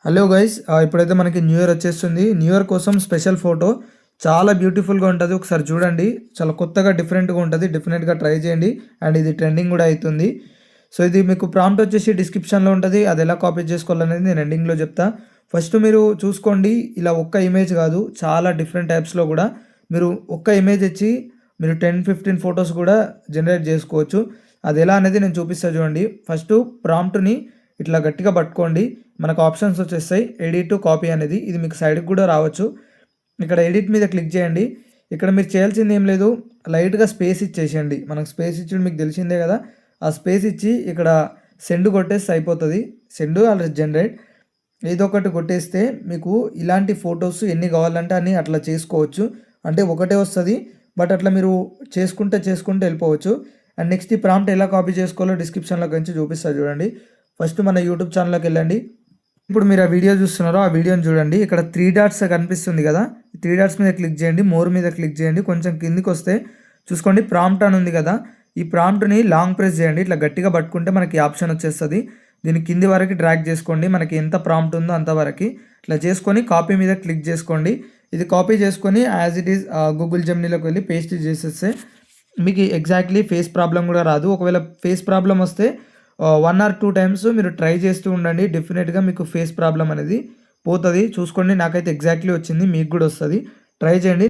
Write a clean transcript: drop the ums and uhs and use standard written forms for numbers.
Hello guys, ఇప్పుడైతే మనకి new year వచ్చేస్తుంది. న్యూ ఇయర్ కోసం స్పెషల్ ఫోటో చాలా బ్యూటిఫుల్గా ఉంటుంది. ఒకసారి చూడండి, చాలా కొత్తగా డిఫరెంట్గా ఉంటుంది. డెఫినెట్గా ట్రై చేయండి. అండ్ ఇది ట్రెండింగ్ కూడా అవుతుంది. సో ఇది మీకు ప్రాంప్ట్ వచ్చేసి డిస్క్రిప్షన్లో ఉంటుంది. అది ఎలా కాపీ చేసుకోవాలనేది నేను ఎండింగ్లో చెప్తా. ఫస్ట్ మీరు చూసుకోండి, ఇలా ఒక్క ఇమేజ్ కాదు, చాలా డిఫరెంట్ టైప్స్లో కూడా మీరు ఒక్క ఇమేజ్ ఇచ్చి మీరు 10-15 ఫొటోస్ కూడా జనరేట్ చేసుకోవచ్చు. అది ఎలా అనేది నేను చూపిస్తాను చూడండి. ఫస్ట్ ప్రాంప్ట్ని ఇట్లా గట్టిగా పట్టుకోండి. మనకు ఆప్షన్స్ వచ్చేస్తాయి, ఎడిట్, కాపీ అనేది. ఇది మీకు సైడ్కి కూడా రావచ్చు. ఇక్కడ ఎడిట్ మీద క్లిక్ చేయండి. ఇక్కడ మీరు చేయాల్సింది ఏం లేదు, లైట్గా స్పేస్ ఇచ్చేసేయండి. మనకు స్పేస్ ఇచ్చి మీకు తెలిసిందే కదా. ఆ స్పేస్ ఇచ్చి ఇక్కడ సెండ్ కొట్టేస్తే అయిపోతుంది. సెండ్ అలా జనరేట్ ఏదో ఒకటి కొట్టేస్తే మీకు ఇలాంటి ఫొటోస్ ఎన్ని కావాలంటే అన్ని అట్లా చేసుకోవచ్చు. అంటే ఒకటే వస్తుంది, బట్ అట్లా మీరు చేసుకుంటే వెళ్ళిపోవచ్చు. అండ్ నెక్స్ట్ ఈ ప్రాంప్ట్ ఎలా కాపీ చేసుకోవాలో డిస్క్రిప్షన్లో నుంచి చూపిస్తారు చూడండి. ఫస్ట్ మన యూట్యూబ్ ఛానల్లోకి వెళ్ళండి. ఇప్పుడు మీరు ఆ వీడియో చూస్తున్నారో ఆ వీడియోని చూడండి. ఇక్కడ 3 డాట్స్ కనిపిస్తుంది కదా, 3 డాట్స్ మీద క్లిక్ చేయండి, మోర్ మీద క్లిక్ చేయండి. కొంచెం కిందికి వస్తే చూసుకోండి, ప్రాంప్ట్ అని ఉంది కదా. ఈ ప్రాంప్ట్ని లాంగ్ ప్రెస్ చేయండి. ఇట్లా గట్టిగా పట్టుకుంటే మనకి ఆప్షన్ వచ్చేస్తుంది. దీన్ని కింది వరకు డ్రాగ్ చేసుకోండి. మనకి ఎంత ప్రాంప్ట్ ఉందో అంతవరకు ఇట్లా చేసుకొని కాపీ మీద క్లిక్ చేసుకోండి. ఇది కాపీ చేసుకొని యాజ్ ఇట్ ఈస్ గూగుల్ జెమినీలోకి వెళ్ళి పేస్ట్ చేసేస్తే మీకు ఎగ్జాక్ట్లీ ఫేస్ ప్రాబ్లం కూడా రాదు. ఒకవేళ ఫేస్ ప్రాబ్లం వస్తే 1 or 2 టైమ్స్ మీరు ట్రై చేస్తూ ఉండండి. డెఫినెట్గా మీకు ఫేస్ ప్రాబ్లం అనేది పోతుంది. చూసుకోండి, నాకైతే ఎగ్జాక్ట్లీ వచ్చింది, మీకు కూడా వస్తుంది. ట్రై చేయండి.